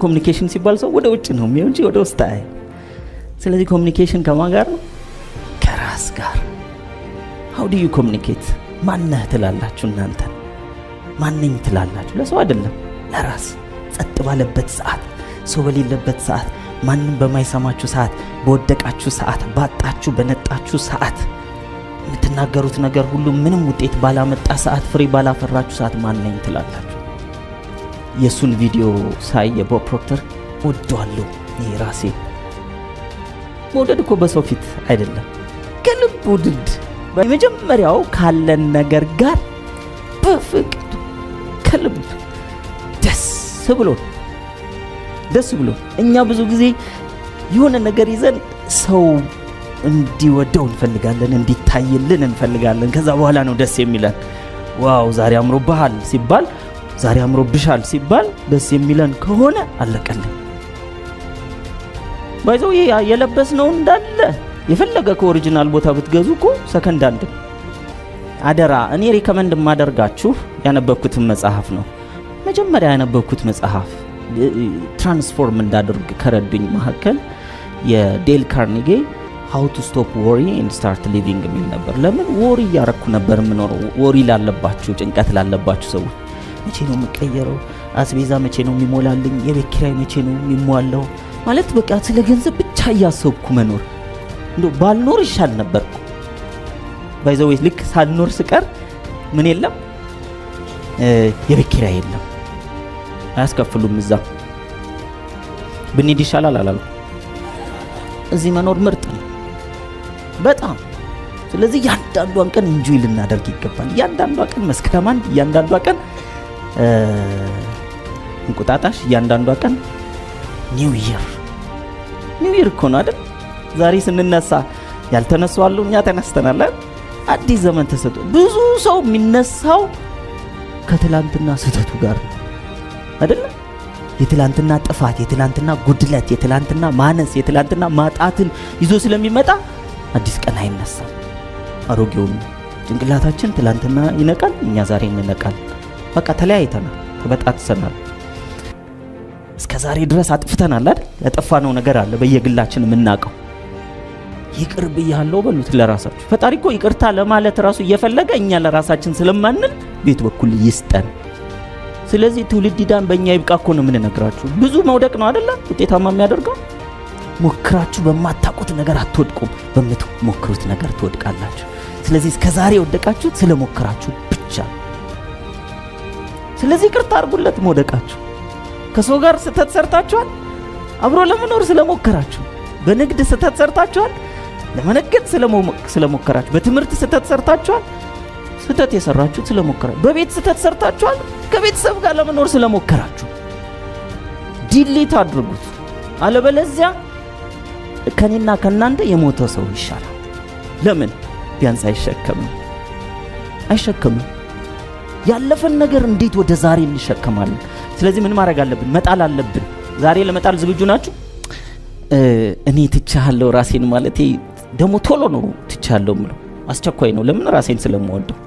ኮሙኒኬሽን ሲባል ሰው ወደ ውጭ ነው የሚሆን እንጂ ወደ ውስጥ አይ። ስለዚህ ኮሙኒኬሽን ከማን ጋር ነው? ከራስ ጋር። how do you communicate? ማነህ ትላላችሁ እናንተ? ማንነኝ ትላላችሁ? ለሰው አይደለም ለራስ። ጸጥ ባለበት ሰዓት፣ ሰው በሌለበት ሰዓት፣ ማንንም በማይሰማችሁ ሰዓት፣ በወደቃችሁ ሰዓት፣ ባጣችሁ በነጣችሁ ሰዓት፣ የምትናገሩት ነገር ሁሉ ምንም ውጤት ባላመጣ ሰዓት፣ ፍሬ ባላፈራችሁ ሰዓት ማንነኝ ትላላችሁ? የሱን ቪዲዮ ሳይ የቦብ ፕሮክተር ወደዋለሁ። ይሄ ራሴ መውደድ እኮ በሰው ፊት አይደለም፣ ከልብ ውድድ በመጀመሪያው ካለን ነገር ጋር በፍቅር ከልብ ደስ ብሎ እኛ ብዙ ጊዜ የሆነ ነገር ይዘን ሰው እንዲወደው እንፈልጋለን፣ እንዲታይልን እንፈልጋለን። ከዛ በኋላ ነው ደስ የሚለን። ዋው ዛሬ አምሮብሃል ሲባል፣ ዛሬ አምሮብሻል ሲባል ደስ የሚለን ከሆነ አለቀልን። ባይዘው የለበስነው እንዳለ የፈለገ ከኦሪጂናል ቦታ ብትገዙ እኮ ሰከንድ አንድ። አደራ እኔ ሪከመንድ ማደርጋችሁ ያነበብኩትን መጽሐፍ ነው። መጀመሪያ ያነበብኩት መጽሐፍ ትራንስፎርም እንዳደርግ ከረዱኝ መካከል የዴል ካርኒጌ how to stop worry and start living የሚል ነበር። ለምን ወሪ ያረኩ ነበር የምኖረው? ወሪ ላለባችሁ፣ ጭንቀት ላለባችሁ ሰዎች መቼ ነው የምቀየረው? አስቤዛ መቼ ነው የሚሞላልኝ? የቤት ኪራይ መቼ ነው የሚሟላው? ማለት በቃ ስለ ገንዘብ ብቻ እያሰብኩ መኖር እንደው ባልኖር ይሻል ነበር። ባይዘው ልክ ሳልኖር ስቀር ምን የለም የቤት ኪራይ የለም፣ አያስከፍሉም። እዛ ብንሄድ ይሻላል አላሉ። እዚህ መኖር ምርጥ ነው በጣም። ስለዚህ ያንዳንዷን ቀን ኢንጆይ ልናደርግ ይገባል። ያንዳንዷ ቀን መስከረም አንድ፣ ያንዳንዷ ቀን እንቁጣጣሽ፣ ያንዳንዷ ቀን ኒው ይር እኮ ነው አይደል? ዛሬ ስንነሳ ያልተነሱ አሉ፣ እኛ ተነስተናል። አዲስ ዘመን ተሰጥቶ ብዙ ሰው የሚነሳው ከትላንትና ስህተቱ ጋር ነው አይደል? የትላንትና ጥፋት፣ የትላንትና ጉድለት፣ የትላንትና ማነስ፣ የትላንትና ማጣትን ይዞ ስለሚመጣ አዲስ ቀን አይነሳም። አሮጌውን ጭንቅላታችን ትላንትና ይነቃል፣ እኛ ዛሬ እንነቃል። በቃ ተለያይተናል፣ ተበጣጥሰናል። እስከ ዛሬ ድረስ አጥፍተናል አይደል? ያጠፋነው ነገር አለ በየግላችን የምናውቀው። ይቅር ብያለሁ በሉት ለራሳችሁ። ፈጣሪ እኮ ይቅርታ ለማለት ራሱ እየፈለገ እኛ ለራሳችን ስለማንል ቤት በኩል ይስጠን። ስለዚህ ትውልድ ዳን በእኛ ይብቃ እኮ ነው የምንነግራችሁ። ብዙ መውደቅ ነው አይደለ ውጤታማ የሚያደርገው? ሞክራችሁ በማታውቁት ነገር አትወድቁም፣ በምትሞክሩት ነገር ትወድቃላችሁ። ስለዚህ እስከ ዛሬ ወደቃችሁት ስለሞክራችሁ ብቻ። ስለዚህ ይቅርታ አድርጉለት መውደቃችሁ። ከሰው ጋር ስህተት ሰርታችኋል፣ አብሮ ለመኖር ስለሞከራችሁ። በንግድ ስህተት ሰርታችኋል፣ ለመነገድ ስለሞከራችሁ። በትምህርት ስህተት ሰርታችኋል፣ ስህተት የሰራችሁት ስለሞከራችሁ። በቤት ስህተት ሰርታችኋል፣ ከቤተሰብ ጋር ለመኖር ስለሞከራችሁ። ዲሊት አድርጉት። አለበለዚያ ከኔና ከናንተ የሞተ ሰው ይሻላል። ለምን? ቢያንስ አይሸከምም። ያለፈን ነገር እንዴት ወደ ዛሬ እንሸከማለን? ስለዚህ ምን ማድረግ አለብን? መጣል አለብን። ዛሬ ለመጣል ዝግጁ ናችሁ? እኔ ትቻለሁ ራሴን ማለት ደሞ ቶሎ ነው ትቻለሁ ምለው አስቸኳይ ነው። ለምን? ራሴን ስለምወደው።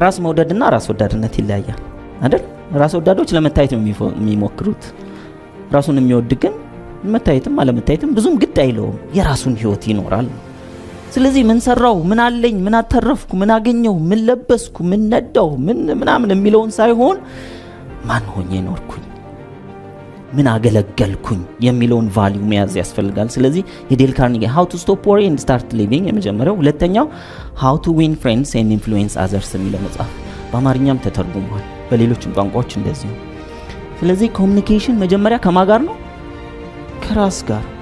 ራስ መውደድና ራስ ወዳድነት ይለያያል አይደል? ራስ ወዳዶች ለመታየት ነው የሚሞክሩት። ራሱን የሚወድ ግን መታየትም አለመታየትም ብዙም ግድ አይለውም፣ የራሱን ህይወት ይኖራል። ስለዚህ ምን ሰራው፣ ምን አለኝ፣ ምን አተረፍኩ፣ ምን አገኘው፣ ምን ለበስኩ፣ ምን ነዳው፣ ምናምን የሚለውን ሳይሆን ማን ሆኜ ኖርኩኝ፣ ምን አገለገልኩኝ የሚለውን ቫልዩ መያዝ ያስፈልጋል። ስለዚህ የዴል ካርኒጌ how to stop worry and start living የመጀመሪያው። ሁለተኛው how to win friends and influence others የሚለው መጽሐፍ በአማርኛም ተተርጉሟል፣ በሌሎችም ቋንቋዎች እንደዚህ። ስለዚህ ኮሙኒኬሽን መጀመሪያ ከማን ጋር ነው?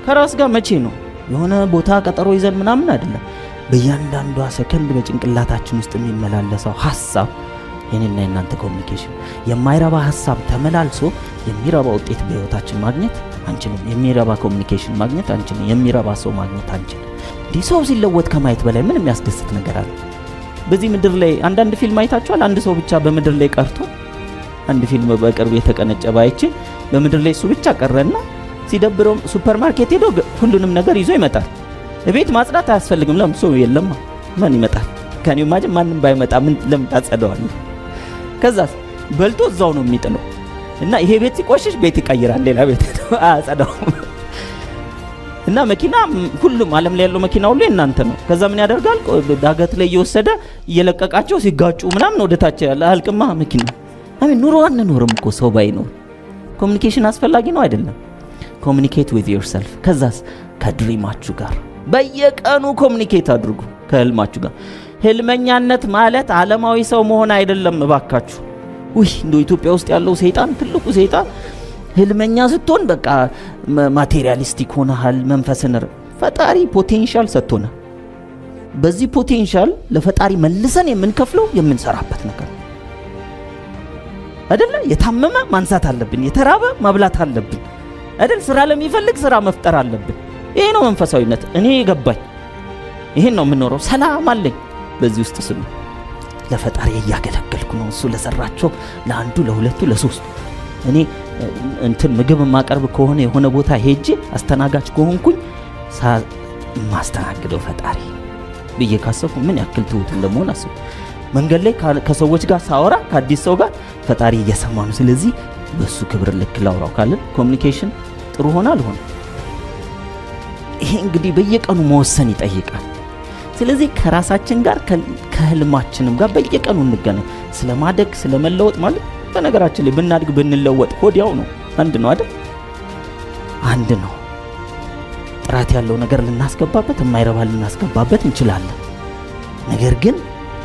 ከራስ ጋር መቼ ነው? የሆነ ቦታ ቀጠሮ ይዘን ምናምን አይደለም። በእያንዳንዷ ሰከንድ በጭንቅላታችን ውስጥ የሚመላለሰው ሐሳብ የኔና የናንተ ኮሙኒኬሽን። የማይረባ ሐሳብ ተመላልሶ የሚረባ ውጤት በህይወታችን ማግኘት አንችልም። የሚረባ ኮሙኒኬሽን ማግኘት አንችልም። የሚረባ ሰው ማግኘት አንችልም። እንዲህ ሰው ሲለወጥ ከማየት በላይ ምን የሚያስደስት ነገር አለ? በዚህ ምድር ላይ አንዳንድ ፊልም አይታችኋል? አንድ ሰው ብቻ በምድር ላይ ቀርቶ አንድ ፊልም በቅርብ የተቀነጨበ አይቼ በምድር ላይ እሱ ብቻ ቀረና ሲደብረው ሱፐርማርኬት ሄዶ ሁሉንም ነገር ይዞ ይመጣል። ቤት ማጽዳት አያስፈልግም። ለምን? ሰው የለም። ማን ይመጣል? ከኔ ማንም ባይመጣ ምን ለምን ታጸደዋለህ? ከዛስ በልቶ እዛው ነው የሚጥለው። እና ይሄ ቤት ሲቆሽሽ ቤት ይቀይራል፣ ሌላ ቤት አያጸዳው። እና መኪና ሁሉም ዓለም ላይ ያለው መኪና ሁሉ እናንተ ነው። ከዛ ምን ያደርጋል? ዳገት ላይ እየወሰደ እየለቀቃቸው ሲጋጩ ምናምን ወደ ታች ያለ አልቅማ መኪና። አሜን። ኑሮ አንኖርም እኮ ሰው ባይኖር። ኮሚኒኬሽን አስፈላጊ ነው አይደለም? ኮሚኒኬት ዊዝ ዮርሰልፍ። ከዛስ ከድሪማችሁ ጋር በየቀኑ ኮሚኒኬት አድርጉ ከህልማችሁ ጋር። ህልመኛነት ማለት ዓለማዊ ሰው መሆን አይደለም እባካችሁ። እንደው ኢትዮጵያ ውስጥ ያለው ሰይጣን ትልቁ ሰይጣን ህልመኛ ስትሆን በቃ ማቴሪያሊስቲክ ሆነሃል። መንፈስን ፈጣሪ ፖቴንሻል ሰጥቶናል። በዚህ ፖቴንሻል ለፈጣሪ መልሰን የምንከፍለው የምንሰራበት ነገር አይደለ? የታመመ ማንሳት አለብን፣ የተራበ ማብላት አለብን አይደል? ስራ ለሚፈልግ ስራ መፍጠር አለብን። ይሄ ነው መንፈሳዊነት። እኔ የገባኝ ይሄን ነው የምኖረው። ሰላም አለኝ በዚህ ውስጥ ስሉ ለፈጣሪ እያገለገልኩ ነው። እሱ ለሰራቸው ለአንዱ ለሁለቱ ለሶስቱ እኔ እንትን ምግብ ማቀርብ ከሆነ የሆነ ቦታ ሄጄ አስተናጋጅ ከሆንኩኝ ማስተናግደው ፈጣሪ ብዬ ካሰብኩ ምን ያክል ትሁት እንደመሆን አስቡ። መንገድ ላይ ከሰዎች ጋር ሳወራ ከአዲስ ሰው ጋር ፈጣሪ እየሰማ ነው። ስለዚህ በሱ ክብር ልክ ላውራው ካለን ኮሚኒኬሽን ጥሩ ሆነ አልሆነ ይሄ እንግዲህ በየቀኑ መወሰን ይጠይቃል። ስለዚህ ከራሳችን ጋር ከህልማችንም ጋር በየቀኑ እንገናኝ። ስለማደግ ስለመለወጥ ማለት በነገራችን ላይ ብናድግ ብንለወጥ ወዲያው ነው አንድ ነው አይደል? አንድ ነው። ጥራት ያለው ነገር ልናስገባበት የማይረባ ልናስገባበት እንችላለን። ነገር ግን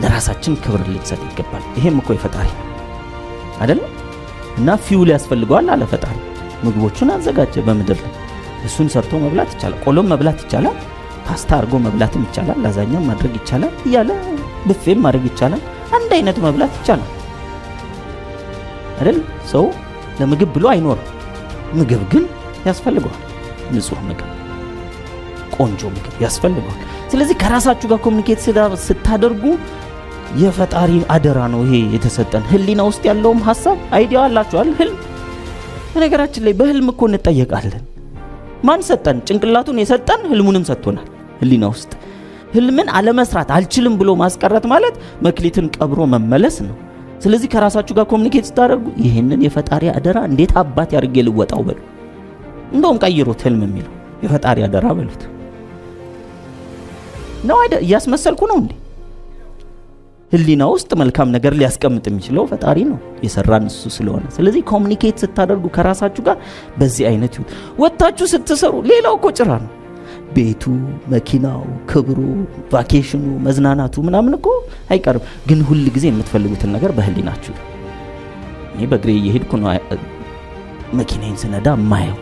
ለራሳችን ክብር ልንሰጥ ይገባል። ይሄም እኮ የፈጣሪ ነው አይደል? እና ፊውል ያስፈልገዋል አለ ፈጣሪ። ምግቦቹን አዘጋጀ በምድር ላይ። እሱን ሰርቶ መብላት ይቻላል። ቆሎም መብላት ይቻላል። ፓስታ አርጎ መብላትም ይቻላል። ላዛኛም ማድረግ ይቻላል። እያለ ብፌም ማድረግ ይቻላል። አንድ አይነት መብላት ይቻላል አይደል? ሰው ለምግብ ብሎ አይኖርም። ምግብ ግን ያስፈልገዋል። ንጹህ ምግብ፣ ቆንጆ ምግብ ያስፈልገዋል። ስለዚህ ከራሳችሁ ጋር ኮሚኒኬት ስታደርጉ የፈጣሪ አደራ ነው ይሄ የተሰጠን። ህሊና ውስጥ ያለውም ሐሳብ አይዲያ አላችኋል። ህልም በነገራችን ላይ በህልም እኮ እንጠየቃለን። ማን ሰጠን? ጭንቅላቱን የሰጠን ህልሙንም ሰጥቶናል። ህሊና ውስጥ ህልምን አለመስራት አልችልም ብሎ ማስቀረት ማለት መክሊትን ቀብሮ መመለስ ነው። ስለዚህ ከራሳችሁ ጋር ኮሚኒኬት ስታደርጉ ይሄንን የፈጣሪ አደራ እንዴት አባት ያርጌ ልወጣው በሉ። እንደውም ቀይሩት፣ ህልም የሚለው የፈጣሪ አደራ በሉት። ነው አይደል? እያስመሰልኩ ነው እንዴ? ህሊና ውስጥ መልካም ነገር ሊያስቀምጥ የሚችለው ፈጣሪ ነው፣ የሰራን እሱ ስለሆነ። ስለዚህ ኮሚኒኬት ስታደርጉ ከራሳችሁ ጋር በዚህ አይነት ይሁን። ወጣችሁ ስትሰሩ ሌላው እኮ ጭራ ነው። ቤቱ፣ መኪናው፣ ክብሩ፣ ቫኬሽኑ፣ መዝናናቱ ምናምን እኮ አይቀርም። ግን ሁሉ ጊዜ የምትፈልጉትን ነገር በህሊናችሁ። እኔ በእግሬ እየሄድኩ ነው መኪናዬን ስነዳ ማየው